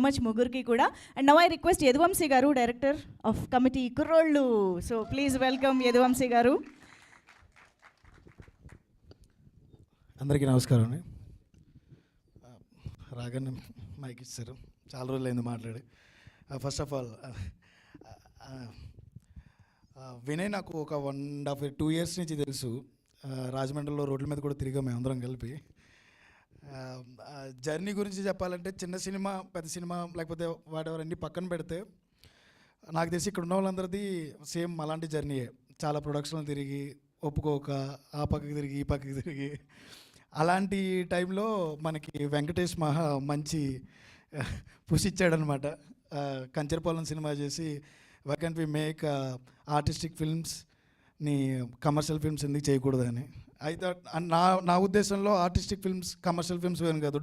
Much ముగ్గురికి కూడా. And now I request Yaduvanshi గారు, డైరెక్టర్ ఆఫ్ కమిటీ కుర్రోళ్ళు. సో ప్లీజ్ వెల్కమ్ యదువంశీ గారు. అందరికీ నమస్కారం అండి. రాగానే మైక్ ఇచ్చారు, చాలా రోజులు అయింది మాట్లాడి. ఫస్ట్ ఆఫ్ ఆల్ వినయ్ నాకు ఒక 1.5-2 years నుంచి తెలుసు. రాజమండ్రిలో రోడ్ల మీద కూడా తిరిగాం మేము అందరం కలిపి. జర్నీ గురించి చెప్పాలంటే చిన్న సినిమా పెద్ద సినిమా లేకపోతే వాటెవర్ అన్నీ పక్కన పెడితే నాకు తెలిసి ఇక్కడ ఉన్న వాళ్ళందరిది సేమ్ అలాంటి జర్నీయే. చాలా ప్రొడక్షన్లు తిరిగి ఒప్పుకోక ఆ పక్కకి తిరిగి ఈ పక్కకి తిరిగి అలాంటి టైంలో మనకి వెంకటేష్ మంచి పుష్ ఇచ్చాడనమాట. కంచరపాలెం సినిమా చేసి why can't we make artistic ఫిల్మ్స్ని కమర్షియల్ ఫిల్మ్స్ ఎందుకు చేయకూడదని. అయితే నా ఉద్దేశంలో ఆర్టిస్టిక్ ఫిల్మ్స్ కమర్షియల్ ఫిల్మ్స్ వేరు కాదు,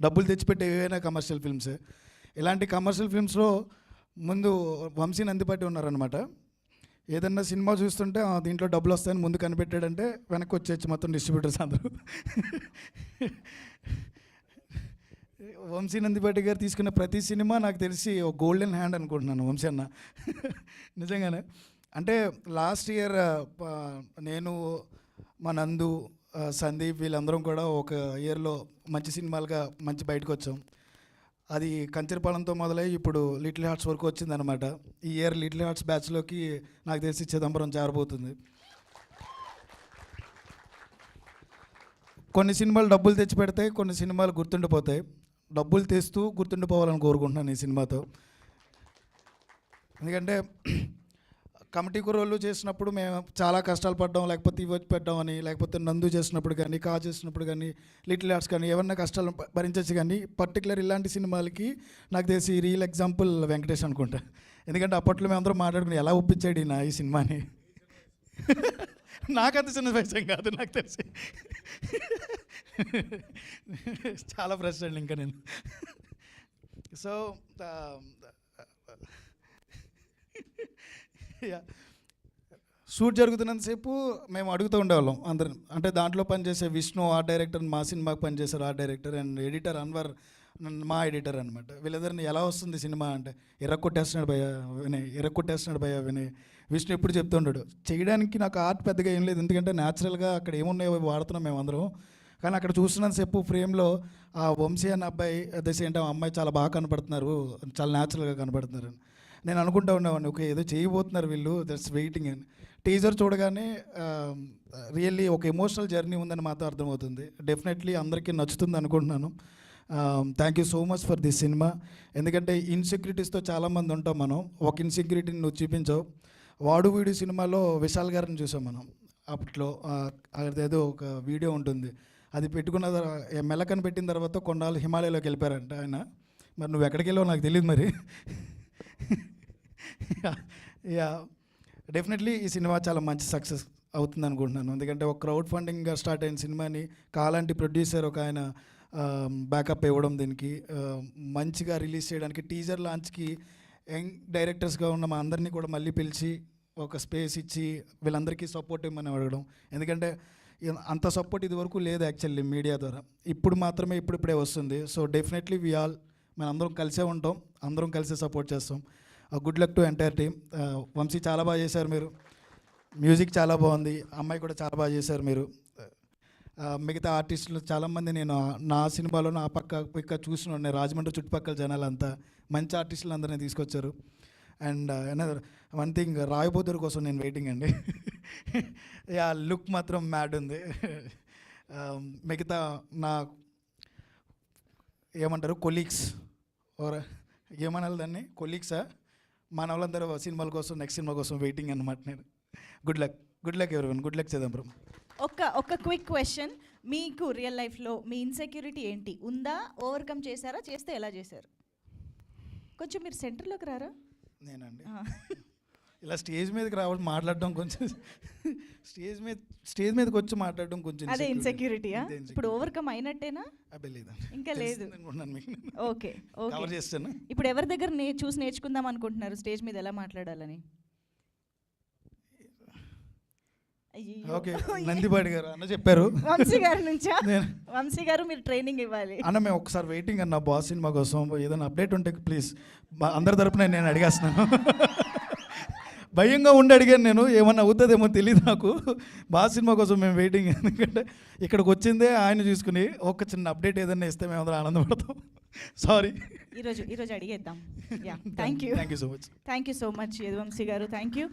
డబ్బులు తెచ్చిపెట్టే ఏవైనా కమర్షియల్ ఫిల్మ్సే. ఇలాంటి కమర్షియల్ ఫిల్మ్స్లో ముందు వంశీ నందిపాటి ఉన్నారనమాట. ఏదన్నా సినిమా చూస్తుంటే దీంట్లో డబ్బులు వస్తాయని ముందు కనిపెట్టాడంటే వెనక్కి వచ్చేచ్చు మొత్తం డిస్ట్రిబ్యూటర్స్ అందరూ. వంశీ నందిపాటి గారు తీసుకున్న ప్రతి సినిమా నాకు తెలిసి ఒక గోల్డెన్ హ్యాండ్ అనుకుంటున్నాను వంశీ అన్న. నిజంగానే. అంటే లాస్ట్ ఇయర్ నేను మా నందు సందీప్ వీళ్ళందరం కూడా ఒక ఇయర్లో మంచి సినిమాలుగా మంచి బయటకు వచ్చాం. అది కంచరపాలెంతో మొదలై ఇప్పుడు లిటిల్ హార్ట్స్ వరకు వచ్చిందనమాట. ఈ ఇయర్ లిటిల్ హార్ట్స్ బ్యాచ్లోకి నాకు తెలిసి చిదంబరం చేరబోతుంది. కొన్ని సినిమాలు డబ్బులు తెచ్చి పెడతాయి, కొన్ని సినిమాలు గుర్తుండిపోతాయి. డబ్బులు తెస్తూ గుర్తుండిపోవాలని కోరుకుంటున్నాను ఈ సినిమాతో. ఎందుకంటే కమిటీ కుర్రోళ్ళు చేసినప్పుడు మేము చాలా కష్టాలు పడ్డాం, లేకపోతే ఇవ్వచ్చు పెట్టామని, లేకపోతే నందు చేసినప్పుడు కానీ చేసినప్పుడు కానీ లిటిల్ ఆర్ట్స్ కానీ ఏమన్నా కష్టాలు భరించవచ్చు. కానీ పర్టికులర్ ఇలాంటి సినిమాలకి నాకు తెలిసి రియల్ ఎగ్జాంపుల్ వెంకటేష్ అనుకుంటా. ఎందుకంటే అప్పట్లో మేము అందరం మాట్లాడుకుని ఎలా ఒప్పించాడు ఈ సినిమాని. నాకంత చిన్న విషయం కాదు, నాకు తెలిసి చాలా ఫ్రస్ట్రేషన్ ఇంకా నేను. సో షూట్ జరుగుతున్నంతసేపు మేము అడుగుతూ ఉండేవాళ్ళం అందరం. అంటే దాంట్లో పనిచేసే విష్ణు ఆర్ట్ డైరెక్టర్, మా సినిమాకి పనిచేశారు art director, and editor Anwar మా ఎడిటర్ అనమాట. వీళ్ళిద్దరిని ఎలా వస్తుంది సినిమా అంటే ఎర్రకొట్టేస్తున్నాడు భయ్యా వినయ్. విష్ణు ఎప్పుడు చెప్తుంటాడు చేయడానికి నాకు ఆర్ట్ పెద్దగా ఏం లేదు, ఎందుకంటే న్యాచురల్గా అక్కడ ఏమున్నాయో వాడుతున్నాం మేము అందరం. కానీ అక్కడ చూస్తున్నంతసేపు ఫ్రేమ్లో ఆ వంశీ అన్న అబ్బాయి అదే సేమ్ టైం అమ్మాయి చాలా బాగా కనపడుతున్నారు, చాలా న్యాచురల్గా కనపడుతున్నారు. నేను అనుకుంటా ఉండేవాడిని ఓకే ఏదో చేయబోతున్నారు వీళ్ళు, దట్స్ వెయిటింగ్ అని. టీజర్ చూడగానే రియల్లీ ఒక ఎమోషనల్ జర్నీ ఉందని మాత్రం అర్థమవుతుంది. డెఫినెట్లీ అందరికీ నచ్చుతుంది అనుకుంటున్నాను. Thank you so much for this cinema. ఎందుకంటే ఇన్సెక్యూరిటీస్తో చాలామంది ఉంటాం మనం. ఒక ఇన్సెక్యూరిటీని నువ్వు చూపించావు. వాడు వీడు సినిమాలో విశాల్ గారిని చూసాం మనం. అప్పట్లో అదేదో ఒక వీడియో ఉంటుంది, అది పెట్టుకున్న మెల్లకని పెట్టిన తర్వాత కొన్నాళ్ళు హిమాలయలోకి వెళ్ళిపోయారంట ఆయన. మరి నువ్వు ఎక్కడికి వెళ్ళావో నాకు తెలియదు మరి. యా డెఫినెట్లీ ఈ సినిమా చాలా మంచి సక్సెస్ అవుతుంది అనుకుంటున్నాను. ఎందుకంటే ఒక క్రౌడ్ ఫండింగ్గా స్టార్ట్ అయిన సినిమాని కాలాంటి ప్రొడ్యూసర్ ఒక ఆయన బ్యాకప్ ఇవ్వడం, దీనికి మంచిగా రిలీజ్ చేయడానికి టీజర్ లాంచ్కి యంగ్ డైరెక్టర్స్గా ఉన్న మా అందరినీ కూడా మళ్ళీ పిలిచి ఒక స్పేస్ ఇచ్చి వీళ్ళందరికీ సపోర్ట్ ఇవ్వమని అడగడం. ఎందుకంటే అంత సపోర్ట్ ఇది వరకు లేదు యాక్చువల్లీ మీడియా ద్వారా, ఇప్పుడు మాత్రమే ఇప్పుడిప్పుడే వస్తుంది. సో డెఫినెట్లీ వి ఆల్ మనం అందరం కలిసే ఉంటాం, అందరం కలిసే సపోర్ట్ చేస్తాం. Good luck to entire team. Vamshi చాలా బాగా చేశారు మీరు, మ్యూజిక్ చాలా బాగుంది, అమ్మాయి కూడా చాలా బాగా చేశారు మీరు. మిగతా ఆర్టిస్టులు చాలామంది నేను నా సినిమాలో నా పక్క చూసిన ఉన్నాయి, రాజమండ్రి చుట్టుపక్కల జనాలంతా మంచి ఆర్టిస్టులు అందరినీ తీసుకొచ్చారు. అండ్ అనదర్ వన్ థింగ్, రాయబోతురు కోసం నేను వెయిటింగ్ అండి. యా లుక్ మాత్రం మ్యాడ్ ఉంది. మిగతా నా ఏమంటారు కొలీగ్స్ ఓర్ ఏమనాలి దాన్ని, కొలీగ్సా, మన వాళ్ళందరూ సినిమాల కోసం నెక్స్ట్ సినిమా కోసం వెయిటింగ్ అనమాట నేను. Good luck everyone, good luck Chidambaram. ఒక క్విక్ క్వశ్చన్, మీకు రియల్ లైఫ్లో మీ ఇన్సెక్యూరిటీ ఏంటి, ఉందా, ఓవర్కమ్ చేశారా, చేస్తే ఎలా చేశారు? కొంచెం మీరు సెంటర్లోకి రారా. నేనండి ఇలా స్టేజ్ మీదకి రావడం మాట్లాడడం కొంచెం స్టేజ్ మీదకి వచ్చి మాట్లాడడం కొంచెం అదే ఇన్సెక్యూరిటీయా? ఇప్పుడు ఓవర్కమ్ అయినట్టేనా? ఇంకా లేదు. ఓకే కవర్ చేస్తాను. ఇప్పుడు ఎవరి దగ్గర చూసి నేర్చుకుందాం అనుకుంటున్నారు స్టేజ్ మీద ఎలా మాట్లాడాలని? ఓకే నందిపాటి గారు అన్న చెప్పారు. వంశీ గారి నుంచా? నేను వంశీ గారు మీరు ట్రైనింగ్ ఇవ్వాలి. అన్న మేము ఒకసారి వెయిటింగ్ అన్న బాస్ సినిమా కోసం, ఏదైనా అప్డేట్ ఉంటే ప్లీజ్ అందరి తరపున నేను అడిగేస్తున్నాను. భయంగా ఉండి అడిగాను నేను, ఏమన్నా అవుతుందేమో తెలియదు నాకు. బాస్ సినిమా కోసం మేము వెయిటింగ్. ఎందుకంటే ఇక్కడికి వచ్చిందే ఆయన చూసుకుని ఒక చిన్న అప్డేట్ ఏదైనా ఇస్తే మేము అందరం ఆనందపడతాం. సారీ. ఈరోజు అడిగేద్దాం. Thank you thank you so much. Thank you so much Yaduvamshi garu. Thank you.